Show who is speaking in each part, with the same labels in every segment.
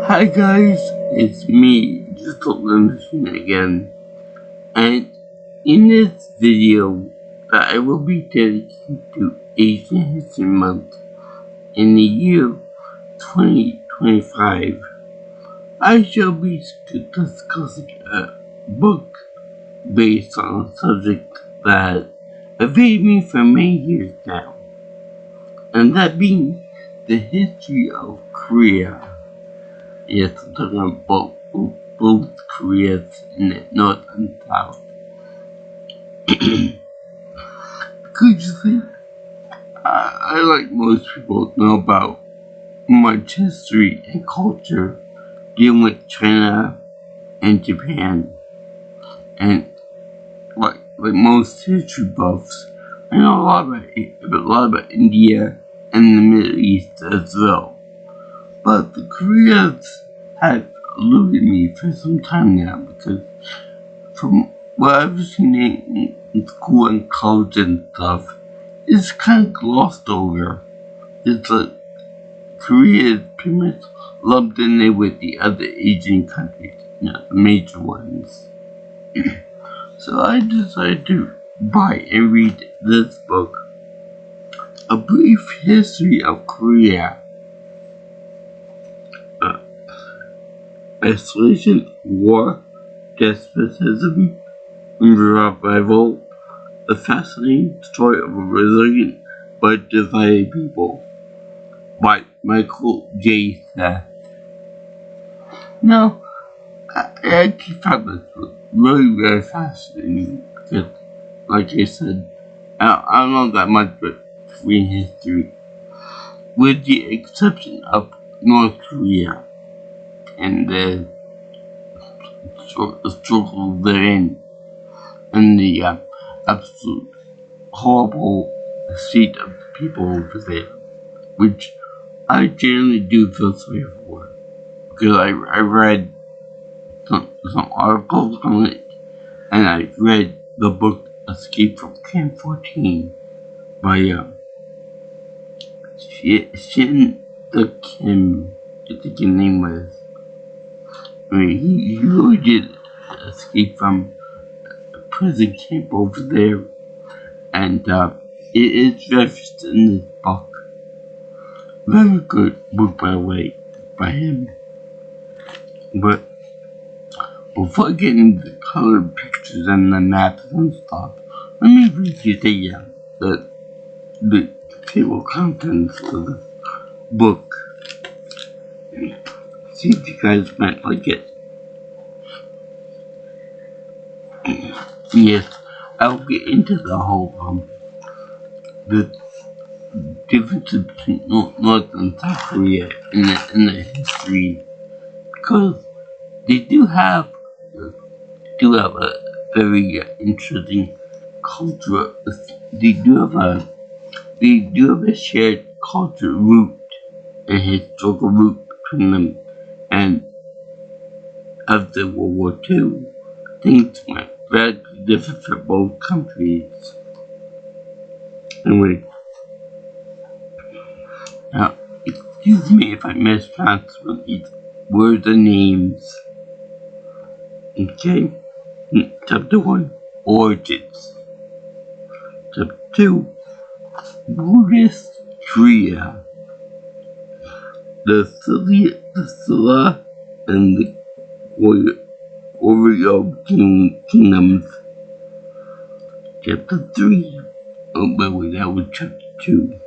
Speaker 1: Hi guys, it's me, just Machine again, and in this video that I will be dedicated to Asian History Month in the year 2025, I shall be discussing a book based on a subject that evaded me for many years now, and that being the history of Korea. Yes, I'm talking about both Koreas in the North and South. Because you see, I like most people know about much history and culture dealing with China and Japan. And like most history buffs, I know a lot about India and the Middle East as well. But the Koreans have eluded me for some time now because from what I've seen in school and college and stuff, it's kind of glossed over. It's like Korea is pretty much lumped in there with the other Asian countries, the major ones. So I decided to buy and read this book, A Brief History of Korea. Isolation, war, despotism, and revival, the fascinating story of a resilient but divided people, by Micheal J. Seth. Now, I actually found this really, very fascinating because, like I said, I don't know that much about Korean history, with the exception of North Korea and the struggle therein, and the absolute horrible state of the people over there, which I generally do feel sorry for, because I read some articles on it, and I read the book Escape from Camp 14 by Shin Kim, I think his name was. I mean, he really did escape from a prison camp over there, and it is referenced in this book. Very good book, by the way, by him. But before getting the colored pictures and the maps and stuff, let me read you the table of contents of the book. See if you guys might like it. Yes, I'll get into the whole the differences between North and South Korea in the history, because they do have a very interesting culture. They do have a shared culture root and historical root between them, and after World War II, things went very different for both countries. Anyway, now, excuse me if I mispronounce these words and names. Okay? Chapter 1, Origins. Chapter 2, Buddhist Korea. The Silla and the Goryeo Kingdoms. Chapter 3. Oh, by the way, that was Chapter 2.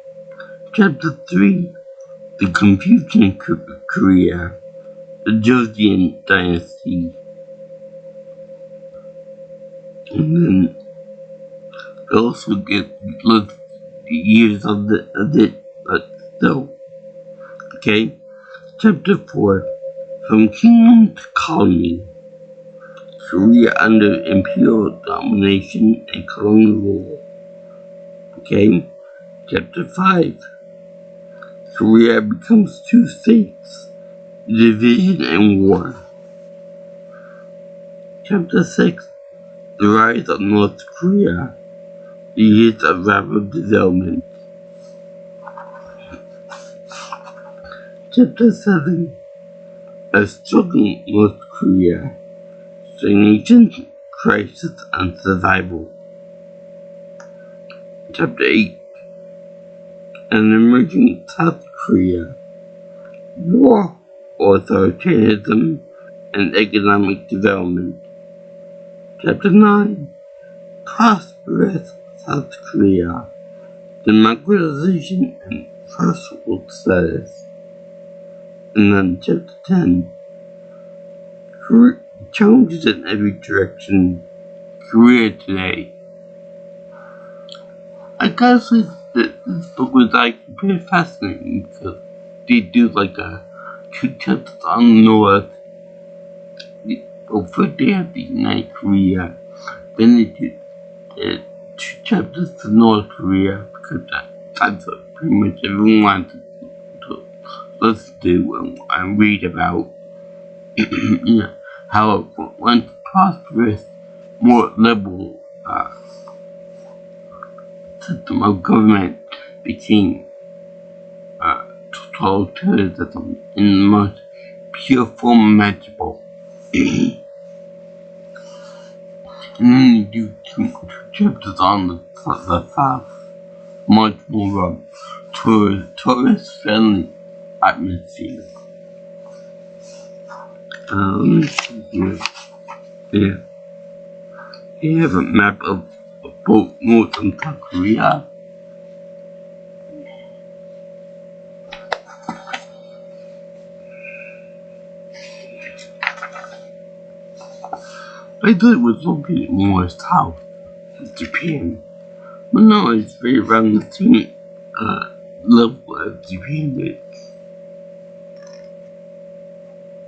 Speaker 1: Chapter 3. The Confucian Korea. The Joseon Dynasty. And then we also look at the years of it, but still. Okay? Chapter 4. From Kingdom to Colony. Korea under imperial domination and colonial rule. Okay? Chapter 5. Korea becomes two states. Division and war. Chapter 6. The rise of North Korea. The years of rapid development. Chapter 7. A struggling North Korea, stagnation, crisis, and survival. Chapter 8. An emerging South Korea. War, authoritarianism, and economic development. Chapter 9. Prosperous South Korea. Democratization and first world status. And then Chapter 10. Challenges in every direction. Korea today. I gotta say that this book was actually pretty fascinating because they do like a 2 chapters on the North. Well, first they have the United Korea, then they do 2 chapters to North Korea because that's what pretty much everyone wants to listen to and read about. How it once prosperous, more liberal system of government became totalitarianism in the most pure form imaginable. And then you do 2 chapters on the South, much more tourist-friendly atmosphere. Let me see here. Yeah. Here have a map of both North and South Korea. I thought it was located more south of Japan, but no, it's very around the same level as Japan is.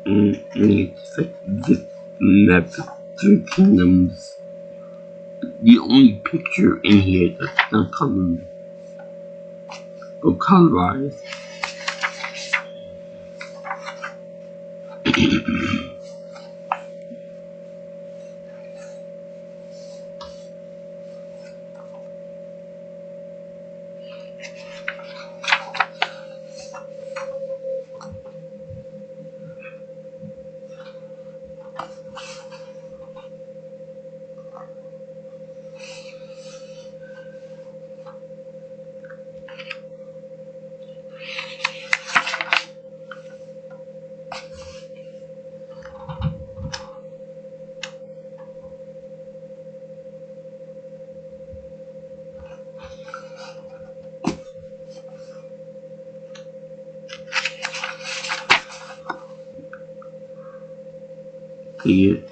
Speaker 1: And it's like this map of 3 kingdoms. The only picture in here that's not colored or colorized. Here.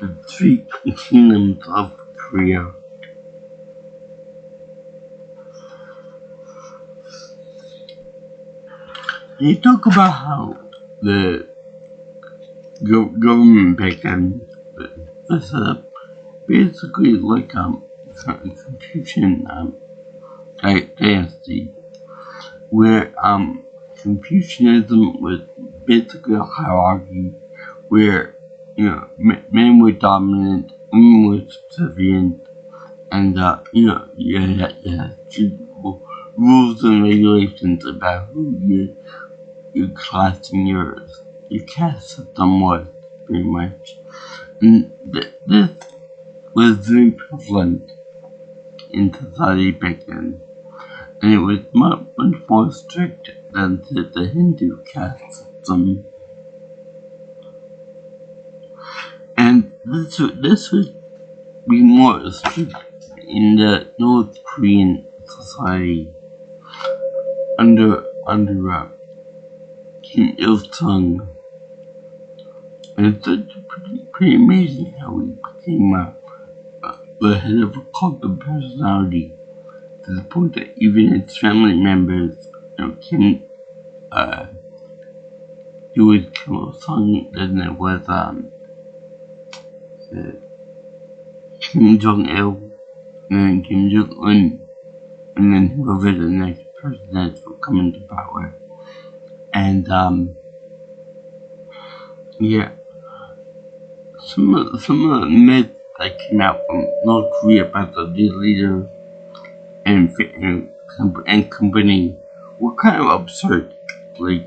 Speaker 1: The 3 kingdoms of Korea. They talk about how the government back then was set up basically like Confucian dynasty, where Confucianism was basically a hierarchy where men were dominant, women were subservient, and you had rules and regulations about who your class and your caste system was, pretty much. And this was very prevalent in society back then, and it was much more strict than the Hindu caste system. And this would be more strict in the North Korean society under Kim Il-sung. And it's pretty amazing how he became the head of a cult of personality to the point that even its family members, Kim, uh, he was Kim Il Sung, and it was Kim Jong Il, and then Kim Jong Un, and then whoever the next person is will come into power. And yeah, some of the myths that came out from North Korea about the leader and company were kind of absurd. Like,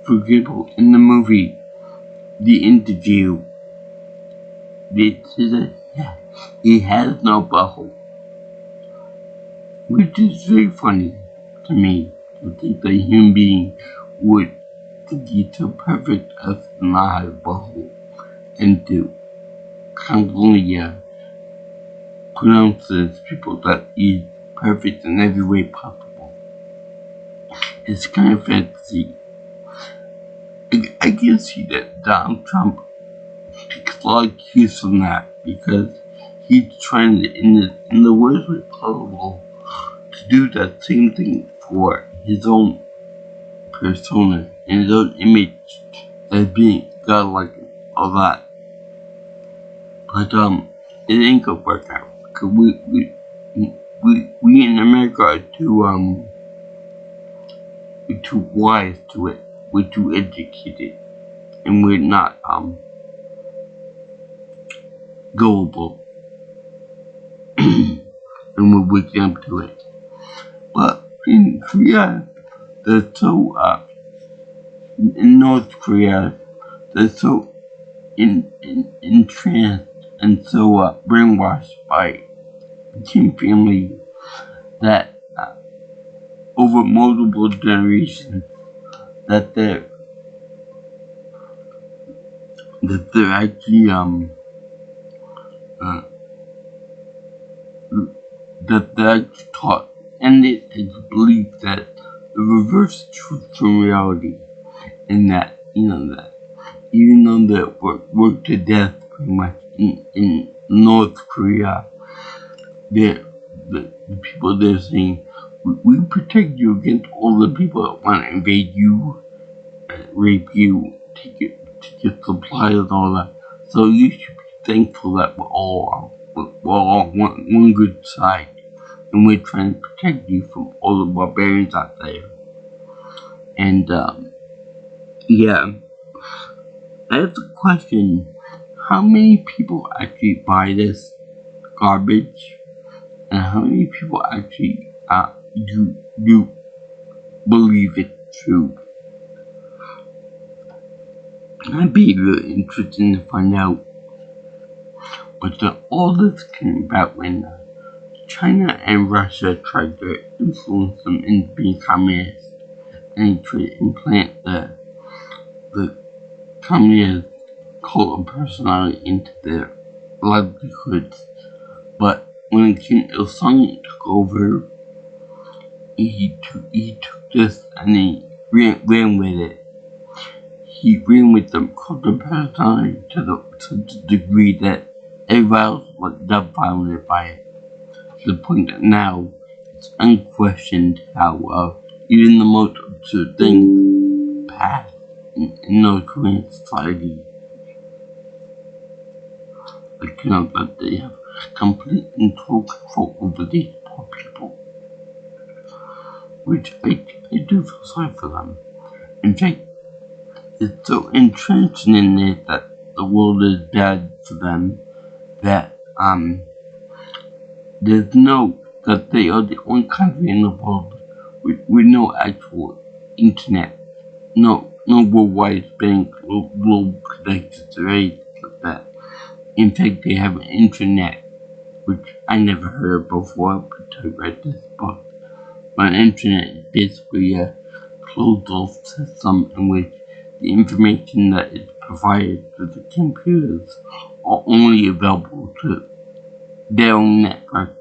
Speaker 1: for example, in the movie, The Interview, they said that he has no butthole, which is very funny to me to think that a human being would think he's so perfect as to not have a butthole and to confidently pronounce to people that he's perfect in every way possible. It's kind of fantasy. I can see that Donald Trump takes a lot of cues from that because he's trying to, in the worst way possible, to do that same thing for his own persona and his own image as being godlike and all that. But it ain't gonna work out because we in America are too wise to it. We're too educated, and we're not gullible, and we're waking up to it. But in Korea, they're so in North Korea, they're so entranced and so brainwashed by the Kim family that over multiple generations that they're actually that they're actually taught, and it's believed that the reverse truth from reality, in that that even though they work to death pretty much in North Korea, the people there saying we protect you against all the people that want to invade you, rape you, take your supplies and all that. So you should be thankful that we're all on one good side, and we're trying to protect you from all the barbarians out there. And yeah, I have the question: how many people actually buy this garbage, and how many people actually do believe it's true? I'd be really interested to find out. But all this came about when China and Russia tried to influence them into being communist, and tried to implant the communist cult of personality into their livelihoods. But when Kim Il Sung took over, he took this and he ran with it. He ran with the cult of personality to the degree that everybody else was dumbfounded by it. To the point that now it's unquestioned how even the most absurd thing passed in North Korean society. That they have complete and total control over these poor people. Which I do feel sorry for them. In fact, it's so entrenched in it that the world is bad for them that there's that they are the only country in the world with no actual internet, no worldwide spanning global connections or anything like that. In fact, they have an internet, which I never heard of before, but I read this book. But internet is basically a closed-off system in which the information that is provided to the computers are only available to their own network.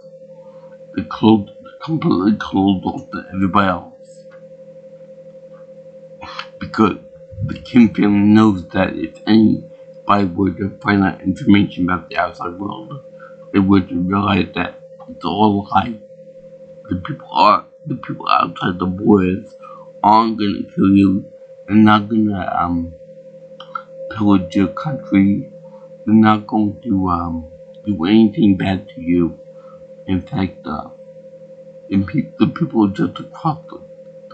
Speaker 1: They're completely closed off to everybody else. Because the Kim family knows that if anybody were to find out information about the outside world, It was to realize that it's all a lie. The people outside the borders aren't gonna kill you. They're not gonna pillage your country. They're not going to do anything bad to you. In fact, the people just across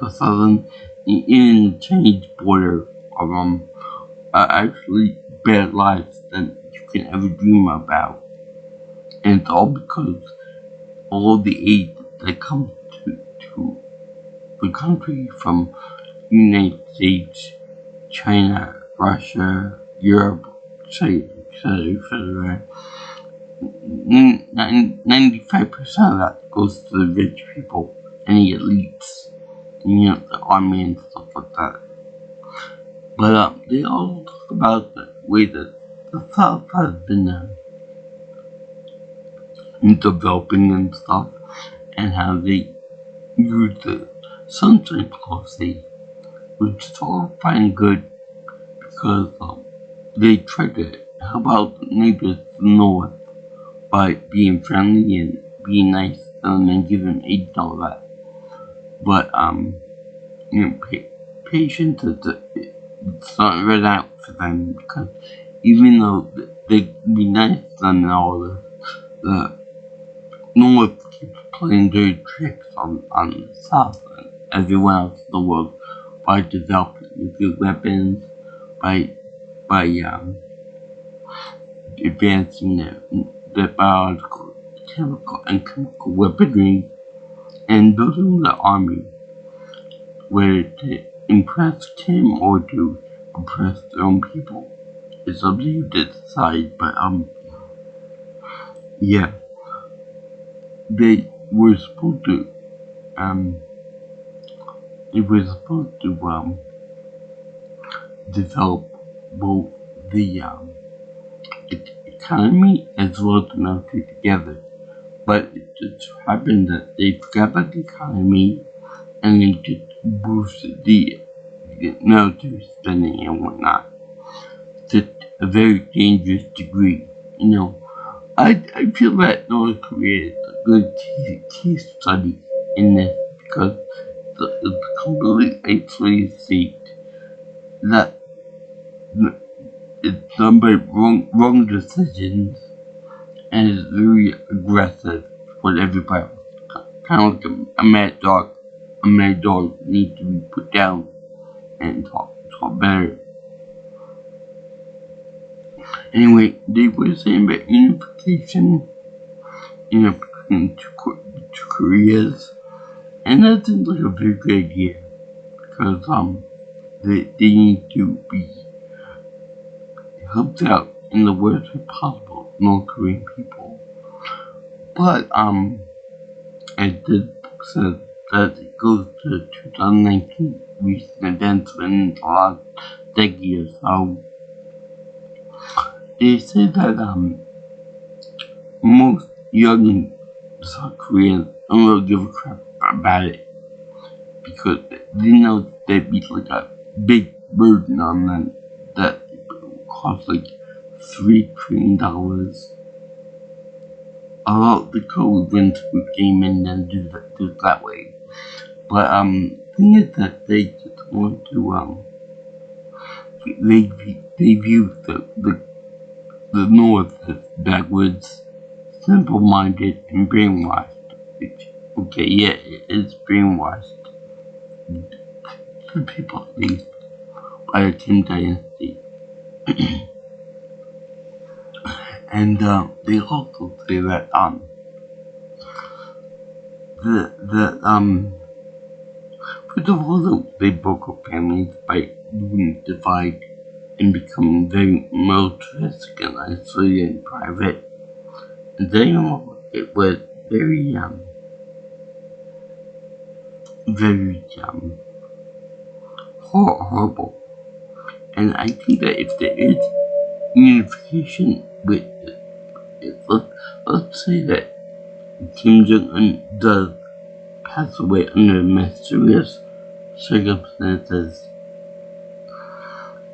Speaker 1: the southern Indian Chinese border are actually better lives than you can ever dream about. And it's all because all of the aid that comes to the country from United States, China, Russia, Europe, etc., etc. 95% of that goes to the rich people and the elites, and, the army and stuff like that. But they also talk about the way that the South has been developing and stuff, and how they use the sunshine policy, which is all fine and good because they try to help out the neighbors to the north by being friendly and being nice to them and giving aid and all that. But patience it's not right out for them because even though they be nice to them and all this, the North keeps playing their tricks on the South and everyone else in the world by developing nuclear weapons, by advancing their biological, chemical weaponry, and building the army, whether to impress Kim or to oppress their own people. It's up to you to decide, but yeah, they were supposed to develop both the economy as well as the military together. But it just happened that they forgot about the economy and they just boosted the military spending and whatnot to a very dangerous degree. I feel that North Korea is a good case study in this because it's a completely isolated state that it's done by wrong decisions and is very aggressive with everybody. Kind of like a mad dog. A mad dog needs to be put down and talk better. Anyway, they were saying about unification, between two Koreas, and that seems like a very good idea because they need to be helped out in the worst way possible, North Korean people. But as the book says that it goes to 2019 recent events in the last decade or so. They say that most young South Koreans don't really give a crap about it because they know that'd be like a big burden on them that would cost like $3 trillion. Although the code went to game and then do it that way. But the thing is that they just want to they view the North as backwards, simple-minded, and brainwashed. Okay, yeah, it is brainwashed. To people at least by the Kim dynasty. And they also say that first of all, they broke up families by doing divide and becoming very militaristic and isolated and private. And then it was very horrible. And I think that if there is unification with let's say that Kim Jong-un does pass away under mysterious circumstances,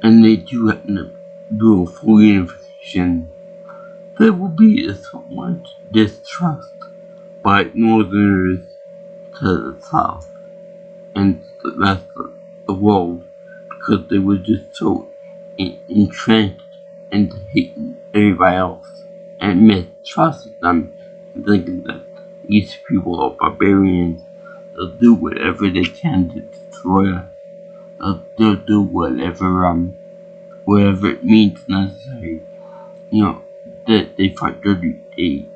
Speaker 1: and they do have to do a full unification, there will be so much distrust by Northerners to the South and the rest of the world because they were just so entrenched into hating everybody else and mistrusting them and thinking that these people are barbarians. They'll do whatever they can to destroy us. They'll do whatever it means necessary. They fight dirty, they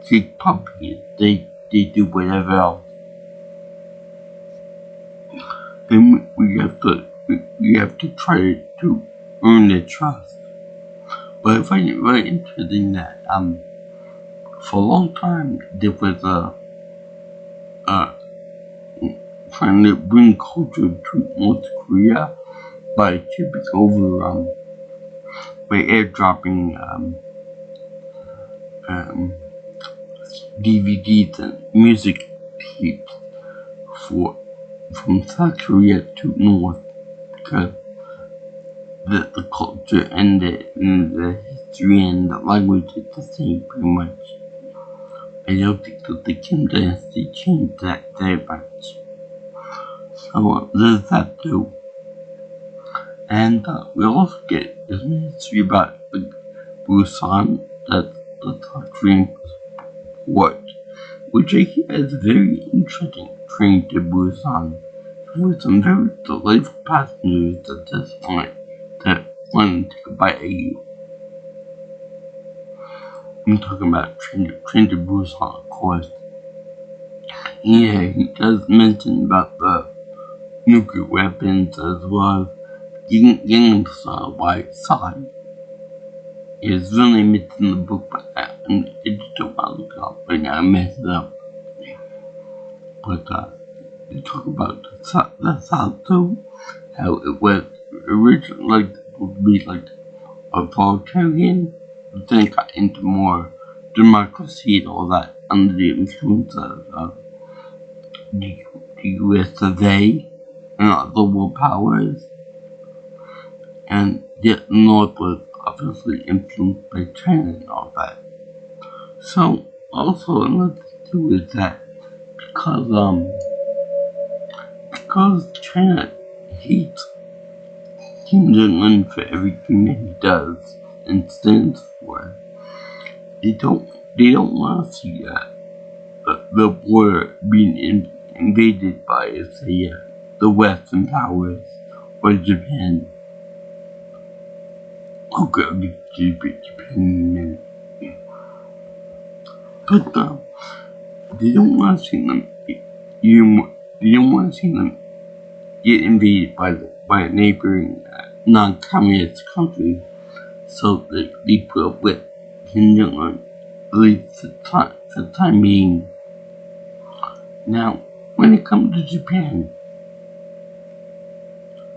Speaker 1: kick puppies, they do whatever else. And we have to try to earn their trust. But I find it very interesting that for a long time there was trying to bring culture to North Korea by shipping over by airdropping DVDs and music tapes from South Korea to North because the culture and the history and the language is the same pretty much. I don't think that the Kim dynasty changed that very much. So there's that too. And we also get some history about Busan, that's the South Korean port, which I hear is a very interesting train to Busan, with some very delightful passengers at this point that want to take a bite at you. I'm talking about train to Busan, of course. Yeah, he does mention about the nuclear weapons as well as Gangnam White side. It's really mentioned in the book, but I just don't want to look it up right now. I messed it up. But they talk about the South too, how it was originally supposed to be like authoritarian, but then got into more democracy and all that under the influence of the US of A and other world powers. And yet the North was obviously influenced by China and all that. So also another thing too is that because China hates Kim Jong-un for everything that he does and stands for, they don't want to see the border being invaded by, say, the Western powers or Japan. Okay, I'll get to Japan in a minute. But they don't want to see them. They don't want to see them get invaded by a neighboring non-communist country, so they put up with Kim Jong-un, at least for the time being. Now, when it comes to Japan,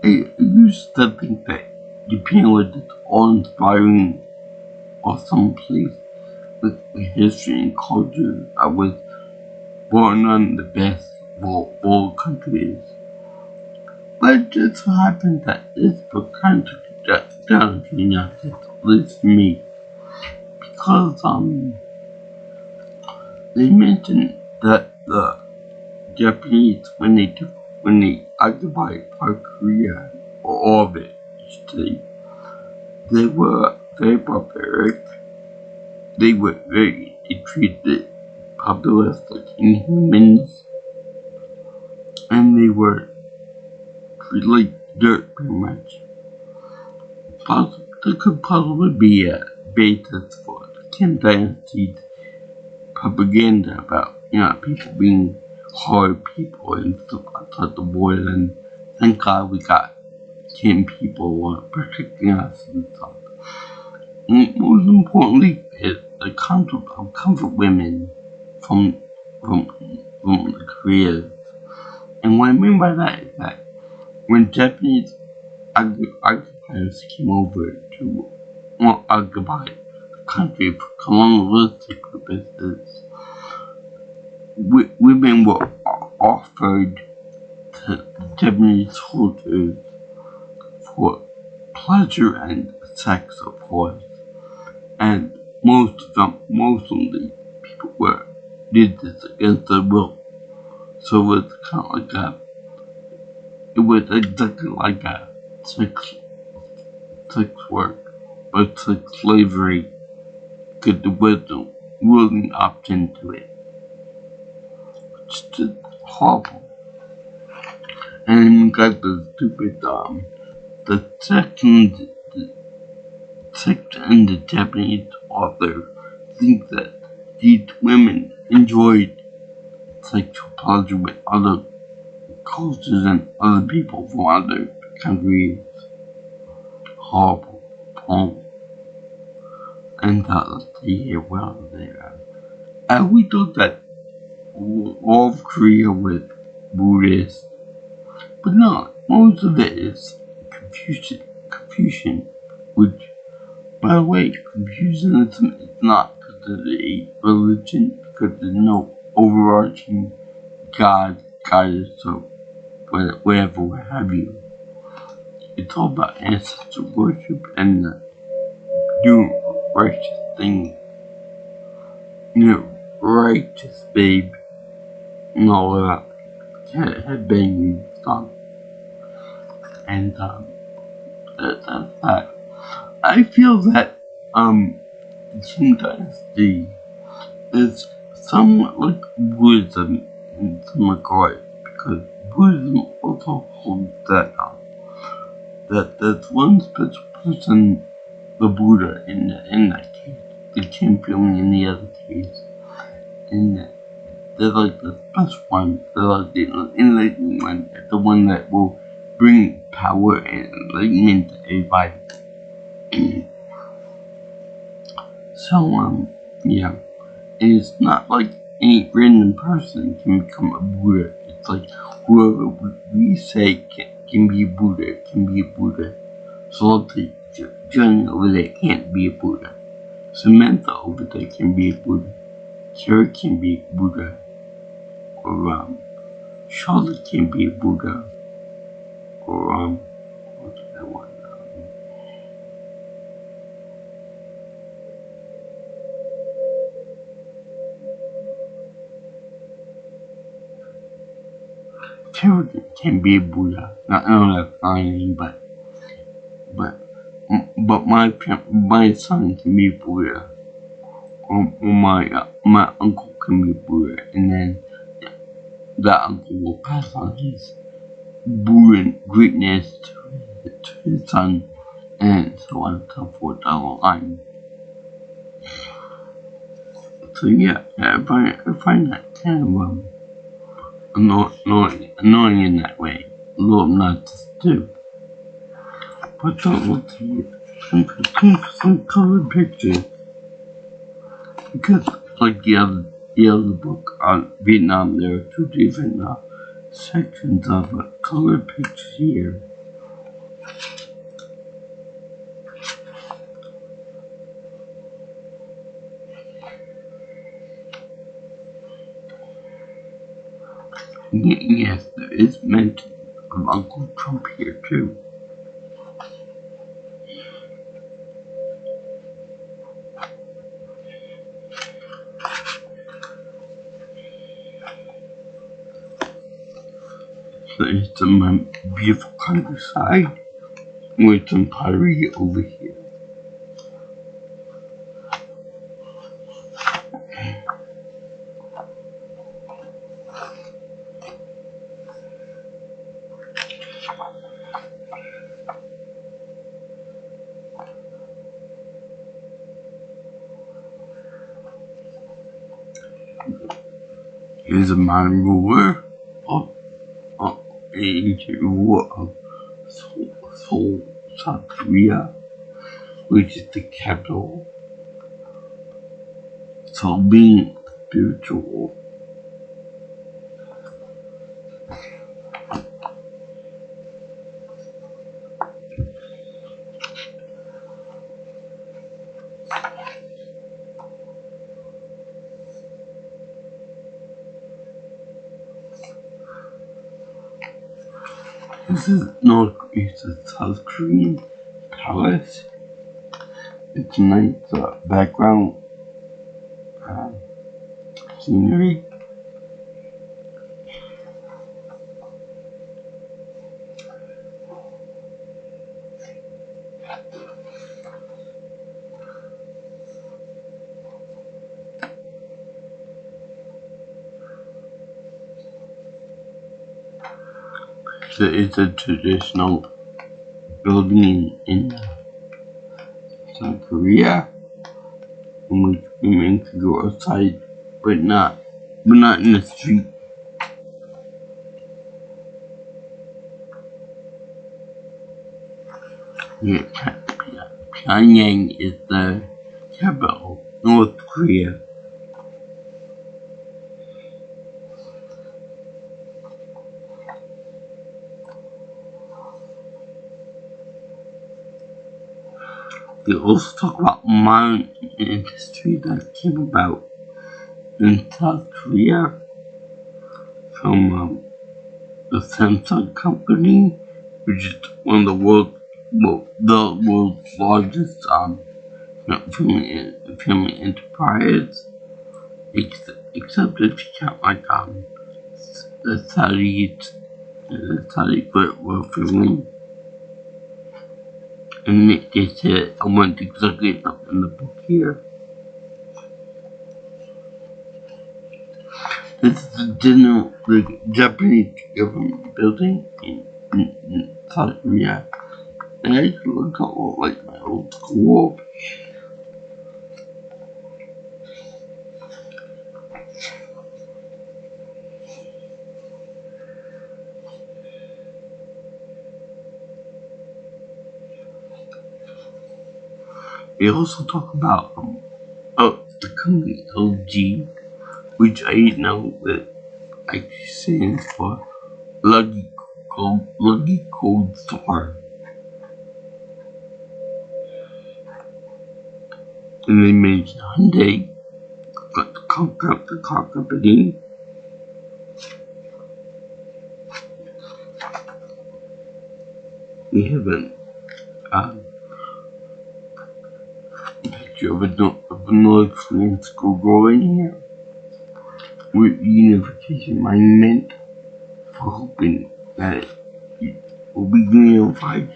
Speaker 1: I used to think that Japan was just awe-inspiring or someplace with history and culture that was born on the best of all countries. But it just so happened that this book kind of took it down to me, at least to me, because they mentioned that the Japanese, when they occupied part of Korea, or all of it, they were very barbaric. They treated populace like inhumans, and they were treated like dirt pretty much. There could possibly be a basis for the Kim Dynasty's propaganda about, people being hard people and stuff outside the border, and thank God we got Kim people protecting us and stuff. And most importantly is the concept of comfort women from the Koreans. And what I mean by that is that when Japanese occupiers came over to occupy the country for colonialistic purposes, women were offered to Japanese soldiers for pleasure and sex, of course, and most of them people were did this against their will. So it's kind of like it was exactly like a sex, sex work, but sex slavery, because there wasn't really an option to it. It's just horrible. And we got the stupid, the text and the Japanese author think that these women enjoyed sexual pleasure with other cultures and other people from other countries. Horrible. Horrible. And let's see here, well, there. We thought that all of Korea was Buddhist, but no, most of it is Confucian, which, by the way, Confucianism is not considered a religion because there's no overarching God, goddess, or whatever, what have you. It's all about ancestor worship and doing righteous things. Righteous babe, and all that. Headbanging stuff. And, that's that. I feel that, the Qing Dynasty is somewhat like Buddhism in some regard, because Buddhism also holds that, that there's one special person, the Buddha, in that case, the champion in the other case, and they're like the best one, they're like the enlightened one, the one that will bring power and enlightenment to everybody. So, yeah, and it's not like any random person can become a Buddha. It's like whoever we say can be a Buddha, can be a Buddha. So let's say Johnny over there can't be a Buddha. Samantha over there can be a Buddha. Carrie can be a Buddha. Or, Charlotte can be a Buddha. Or, what's that one? Carrie can be a Buddha. Not that's not anything, but my son can be a Buddha. Or my uncle can be a Buddha, and then that uncle will pass on his Buddha greatness to his son, and so on and so forth down the line. So yeah, I find that kind of annoying in that way. A little nuts too. But don't look see some colored pictures. Because like the other book on Vietnam, there are two different sections of colored pictures here. Yes, there is mention of Uncle Trump here too. So there's some beautiful countryside with some pottery over here. Here's a modern ruler of ancient ruler of Seoul, South Korea, which is the capital. So being spiritual. This is the South Korean palace. It's a nice background. scenery. So it's a traditional building in South Korea in which women can go outside, but not in the street. Yeah, Pyongyang is the capital, North Korea. They also talk about modern industry that came about in South Korea from the Samsung company, which is one of the world's largest family enterprise, except if you count like the Saudi royal family. And they said I went exactly up in the book here. This is the Japanese government building in South Korea. And I actually look a lot like my old school. They also talk about the company LG, which I know that actually stands for Lucky Cold Star. And they made Hyundai, got the car company. We have picture of a North Korean school growing here with unification monument for hoping that it will be unified.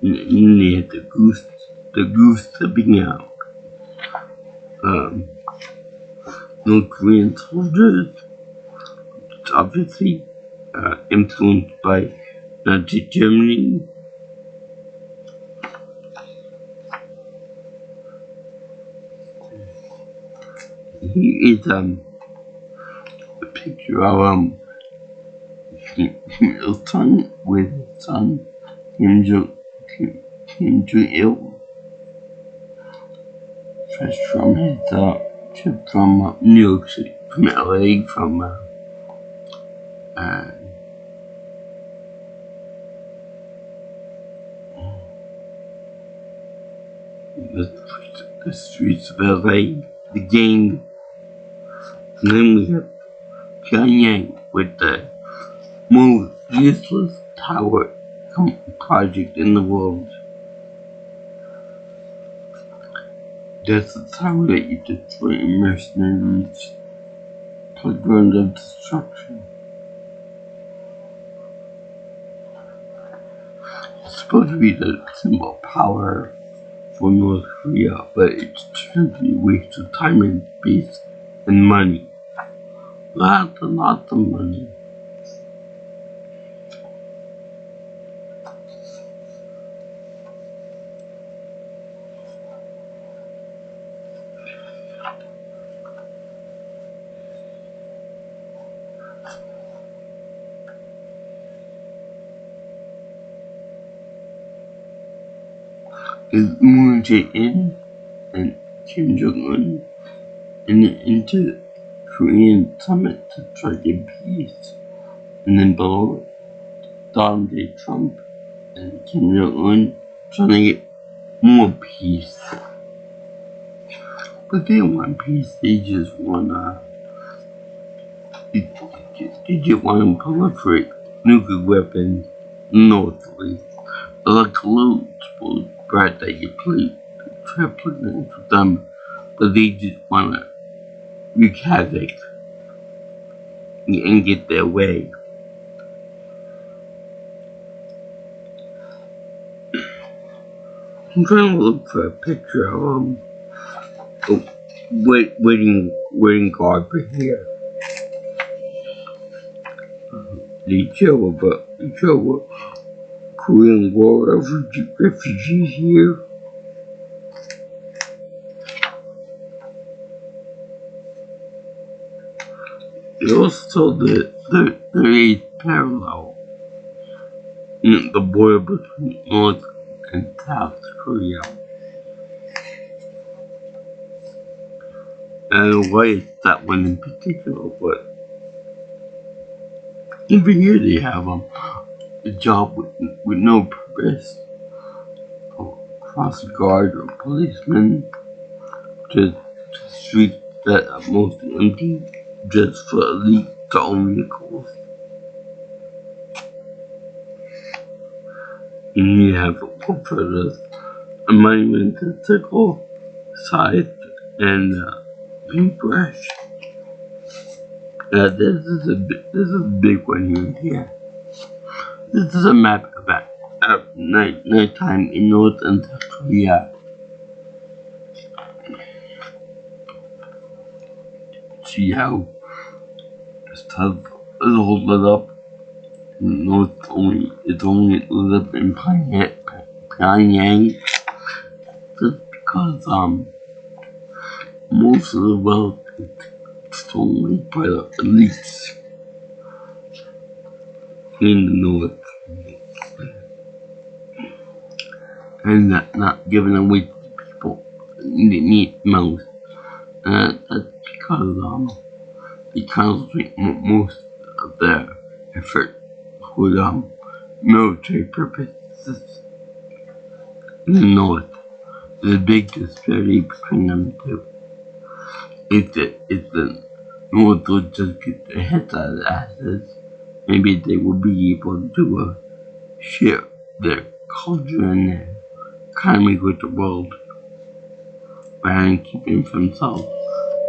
Speaker 1: And then they had the goose stepping out. North Korean soldiers, obviously influenced by Nazi Germany. Here is a picture of Micheal's son with his son Kim Jong-il, fresh from his trip from New York City, from LA, from the streets of LA, the gang. And then we have Pyongyang with the most useless tower project in the world. That's the tower that you destroy in mercenaries, playground of destruction. It's supposed to be the symbol of power for North Korea, but it's turned to be a waste of time and space and money. Lots and lots of money. Is Moon Jae-in and Kim Jong-un in an inter-Korean summit to try to get peace, and then below Donald J. Trump and Kim Jong-un trying to get more peace. But they don't want peace, they just want they just want to proliferate nuclear weapons northly. Like a little spoiled brat that you try playing with them, but they just want to wreak havoc and get their way. I'm trying to look for a picture of a waiting guard for here. They show Korean War refugees here. They also the 8th parallel in the border between North and South Korea. And why is that one in particular? But over here they have a job with no purpose. Cross guard or policeman to streets that are mostly empty just for elite to own vehicles. And you have for a monumental scythe and paintbrush. This is a big one here. This is a map about nighttime in North and South Korea. See how stuff is all lit up. It's only lit up in Pyongyang. Just because most of the wealth is stolen by the elites in the north and not given away to the people that need most. That's because they concentrate most of their effort with military purposes in the north. The big disparity between them two is the north would just get their heads out of the asses. Maybe they will be able to share their culture and their economy with the world rather than keeping for themselves.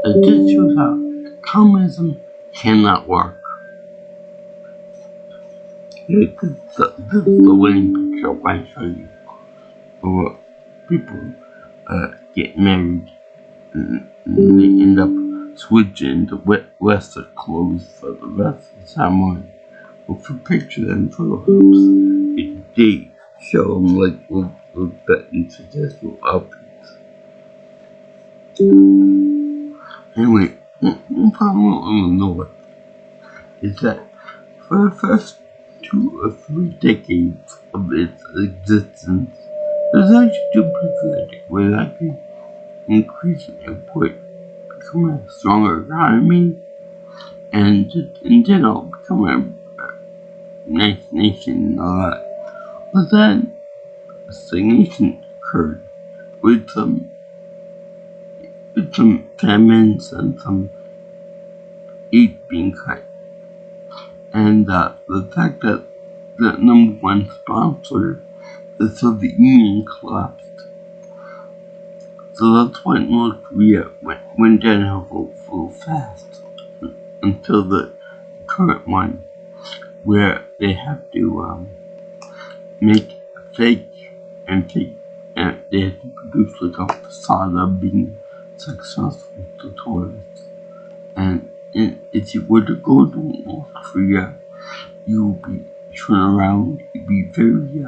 Speaker 1: It just shows how communism cannot work. This is the winning picture I show you. Where people get married and they end up switching to Western clothes for the rest of the ceremony. With a picture and photo helps, they show them like with buttons suggestible outfits. Anyway, one problem I want to know is that for the first 2 or 3 decades of its existence, it was actually doing pretty good. It was actually increasing output, becoming a stronger economy, and just in general becoming a nice nation and all that. But then stagnation occurred with some famines and some aid being cut. And the fact that the number one sponsor, the Soviet Union, collapsed. So that's why North Korea went downhill real fast until the current one, where they have to make fake and they have to produce like a facade of being successful to tourists. And if you were to go to North Korea, you would be shown around, you'd be very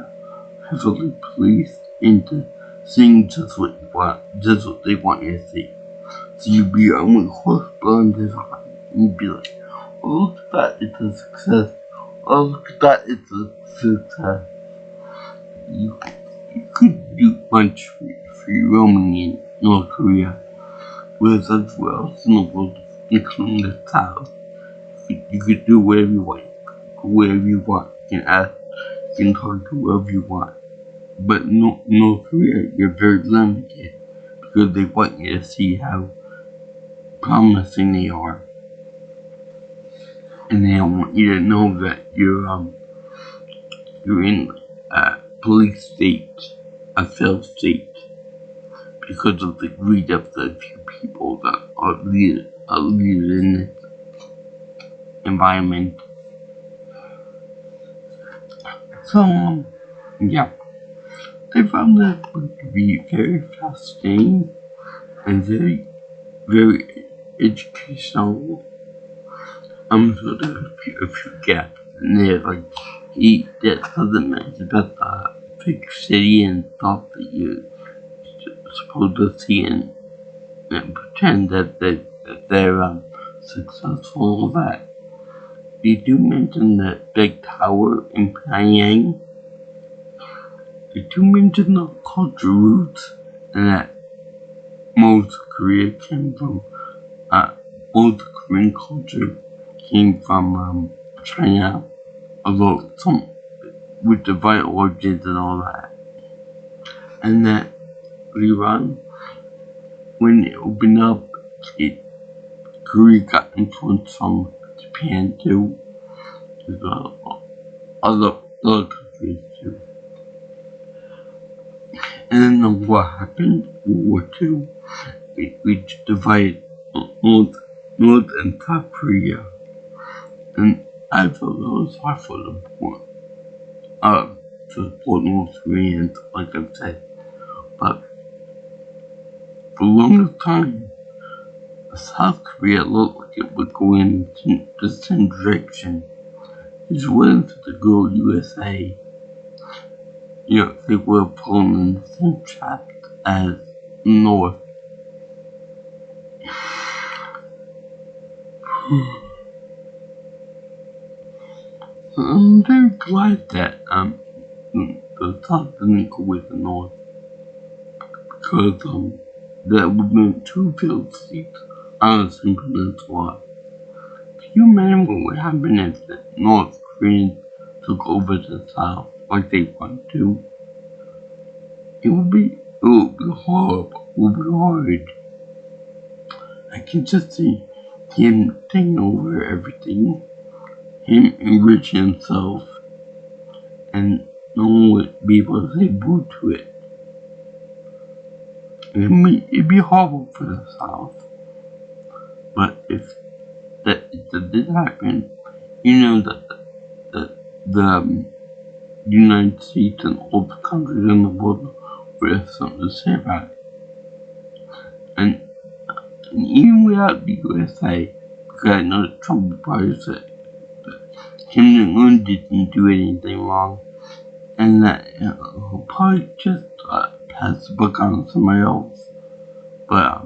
Speaker 1: heavily policed into seeing just what you want, just what they want you to see. So you'd be on a horse blowing design, and you'd be like, oh, look at that, it's a success. Oh, look at that, it's a success. You couldn't do much for your roaming in North Korea, whereas everywhere else in the world, including the South, you could do whatever you want, go wherever you want, you can ask, you can talk to whoever you want. But North Korea, you're very limited because they want you to see how promising they are, and they don't want you to know that you're in a police state, a failed state, because of the greed of the few people that are leader in this environment. So, yeah, I found this book to be very fascinating and very educational. So there's a few gaps in there, like he doesn't mention about the big city and stuff that you're supposed to see and pretend that they're successful and all that. They do mention the big tower in Pyongyang. They do mention the culture roots and that most Korea came from most Korean culture came from China, although some with the vital origins and all that. And that Iran, when it opened up, Korea got influence from Japan too, as well other countries too. And then what happened? World War II, we divided North and South Korea. And I felt it was hard for them to support North Koreans, like I've said. But for the longest time, South Korea looked like it would go in the same direction. It's willing to go USA. They were falling in the same trap as North. I'm very glad that the South didn't go with the North, because that would mean two field seats on the same peninsula. Can you imagine what would happen if the North Koreans took over the South like they want to? It would be horrible. It would be horrid. I can just see him taking over everything, him enriching himself, and no one would be able to say boo to it. It'd be horrible for the South. But if that did happen, that the United States and all the countries in the world would have something to say about it. And even without the USA, because I know that Trump would probably say that Kim Jong-un didn't do anything wrong, and that he'll probably just pass the buck on somebody else. But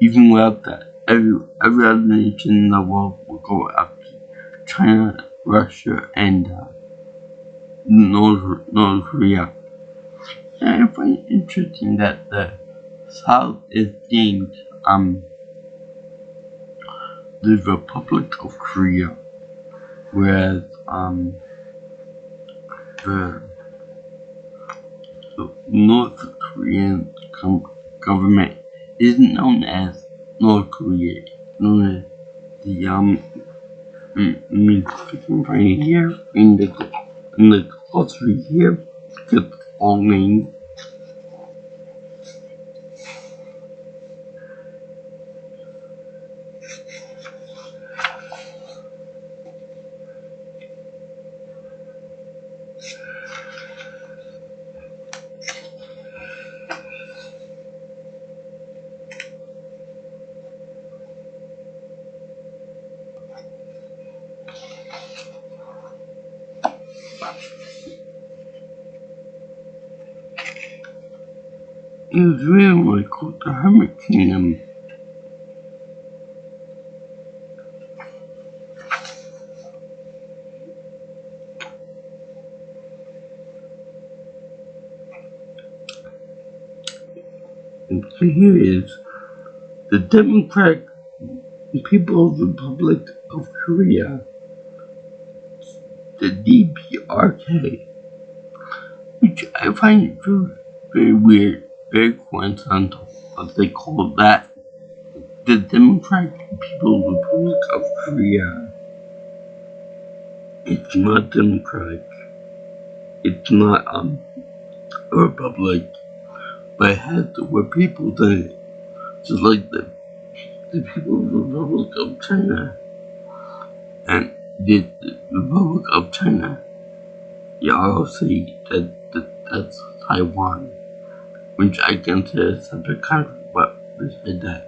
Speaker 1: even without that, every other nation in the world will go after China, Russia, and North Korea. And I find it interesting that the South is named the Republic of Korea, whereas the North Korean government isn't known as North Korea. It's known as the right here in the glossary here, because it's all names. It was really called the Hermit Kingdom. And here is the Democratic People's Republic of Korea, the DPRK, which I find very weird, very coincidental that they call that the Democratic People's Republic of Korea. It's not democratic. It's not a republic, but it has the word peoples in it, just like the the People's Republic of China and the Republic of China, you all say that's Taiwan, which I consider a separate country, but beside that,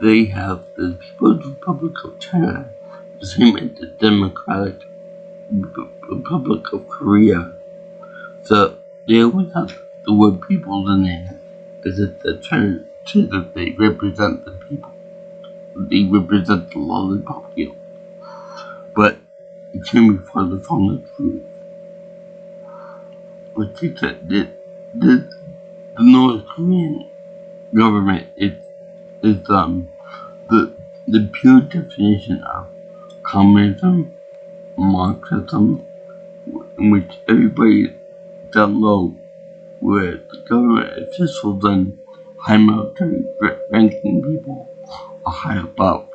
Speaker 1: they have the People's Republic of China, the same as the Democratic Republic of Korea. So they always have the word people in there, as if they're trying to say that they represent the people. They represent the lollipop guild. But it can be further from the truth. Like you said, the North Korean government is the pure definition of communism, Marxism, in which everybody down low, where the government officials and high military ranking people are high above.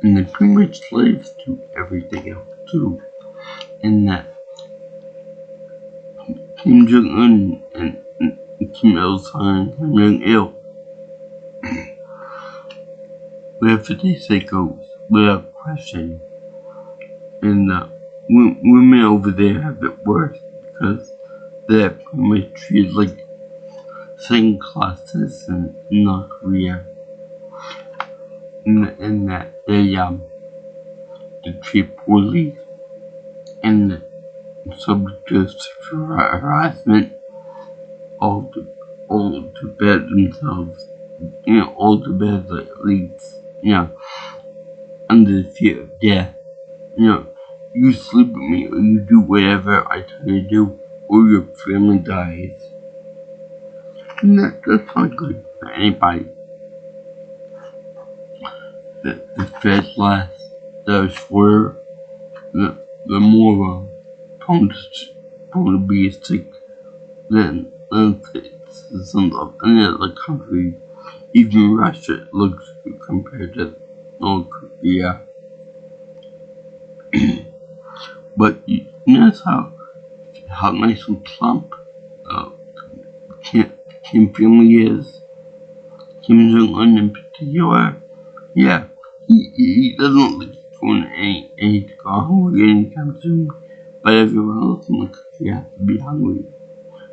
Speaker 1: And they're pretty much slaves to everything else too. In that Kim Jong-un and Kim Il-sung and Kim Jong-il, wherever they say goes, without question. And women over there have it worse because they're pretty much treated like second class citizens in North Korea. In that they're treated poorly and subject to sexual harassment, all to better themselves, all to better the elites, under the fear of death. You sleep with me or you do whatever I tell you to do or your family dies. And that's not good for anybody. The stress lasts, the shorter, the more prone to be sick than citizens of any other country. Even Russia looks good compared to North Korea. But you notice how nice and plump Kim family is. Kim Jong-un in particular. Yeah, he doesn't look for any to go hungry anytime soon. But everyone else in the country has to be hungry.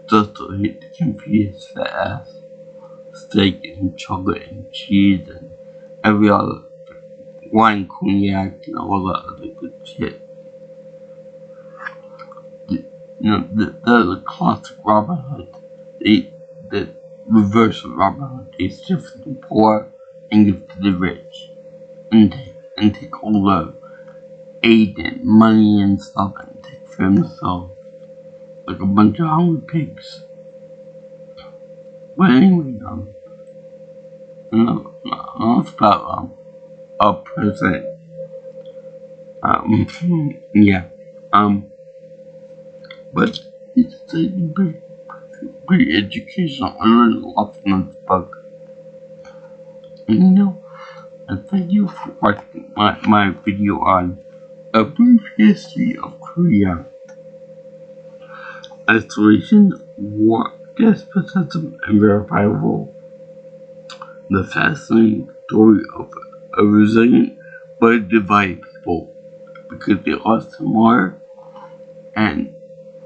Speaker 1: Just to hit the Kim feed his fat ass. Steak and chocolate and cheese and every other wine, cognac, and all that other good shit. The classic Robin Hood. The reverse of Robin Hood. They steal from the poor and give to the rich. And take all the aid and money and stuff and take for themselves. Like a bunch of hungry pigs. But anyway, enough about our president. Yeah. But it's pretty educational. I learned a lot from this book. And and thank you for watching my video on a brief history of Korea. Isolation, war, despotism, and verifiable. The fascinating story of a resilient but divided people because they lost some war and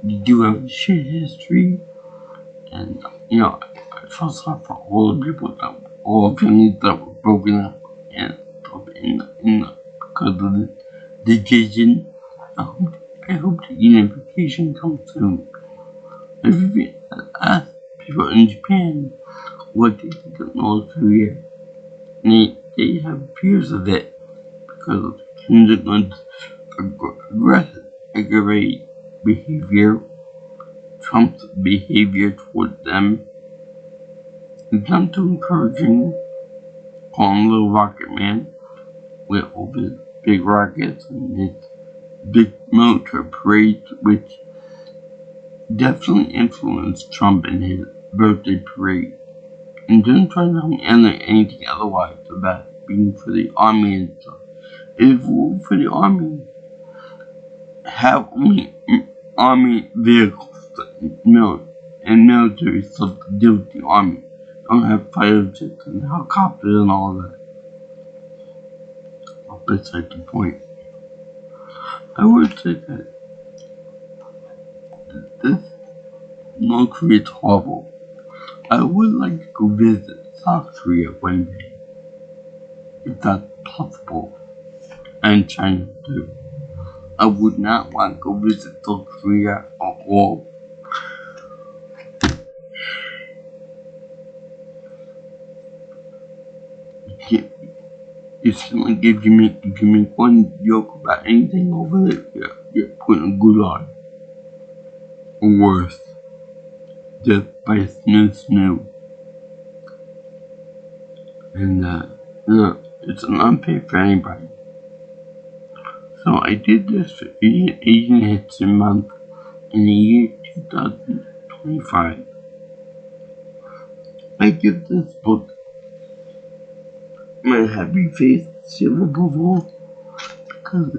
Speaker 1: they do have a shit history. And I feel sorry for all the people all the families that were broken up and because of the division. I hope the unification comes soon. If you ask people in Japan what they think of North Korea, they have fears of it because of Kim Jong-un's aggressive, aggravated behavior, Trump's behavior towards them. It's not too encouraging, calling Little Rocket Man with all his big rockets and his big military parades, which definitely influenced Trump in his birthday parade. And didn't try to tell me anything otherwise about being for the army and stuff. If we're for the army, have only army vehicles and military stuff to do with the army. don't have fighter jets and helicopters and all that. Beside the point. I would say that this North Korea is horrible. I would like to go visit South Korea one day, if that's possible, and China too. I would not want to go visit South Korea at all. It's like if you make one joke about anything over there, you're putting a good on. Or worse, just by snoo. And it's an unfair for anybody. So I did this for Asian History Month in the year 2025. I give this book my happy face seal of approval because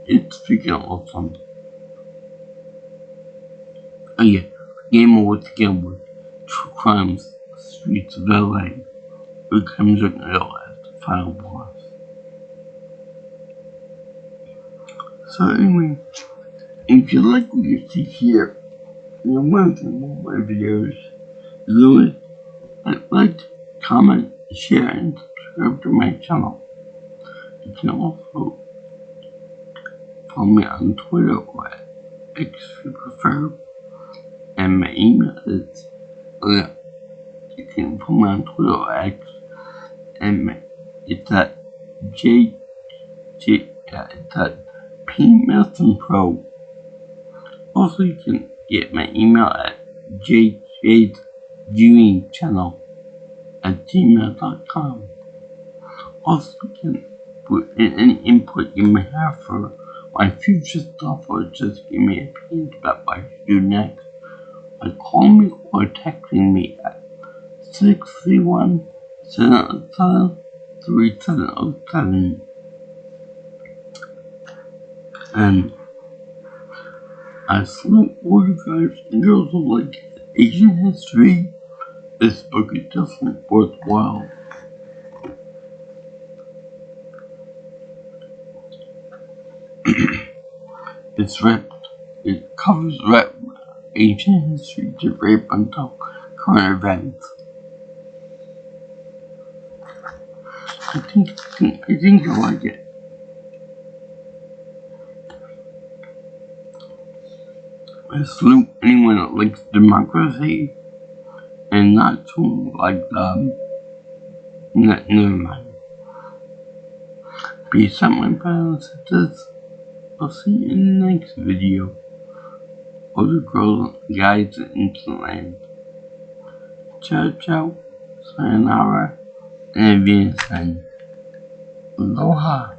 Speaker 1: it's freaking awesome. Oh yeah, Game Awards again with True Crimes, Streets of LA, with Kendrick Hill as the final boss. So anyway, if you like what you see here, and you want to see more of my videos, like, comment, share, and subscribe to my channel. You can also follow me on Twitter or X if you prefer, and my email is, you can follow me on Twitter or X, and it's at it's at P Milton Pro. Also, you can get my email at jjviewingchannel@gmail.com. Also, you can put in any input you may have for my future stuff, or just give me opinions about what I should do next by calling me or texting me at 631-707-3707. And I salute all you guys and girls who like Asian history. This book is definitely worthwhile. It covers ancient history to rape until current events. I think you'll like it. I salute anyone that likes democracy and not to like never mind. Peace out, my brothers and sisters. I'll see you in the next video. Other girls, guys in the land. Ciao, ciao, sayonara, and Venus, aloha.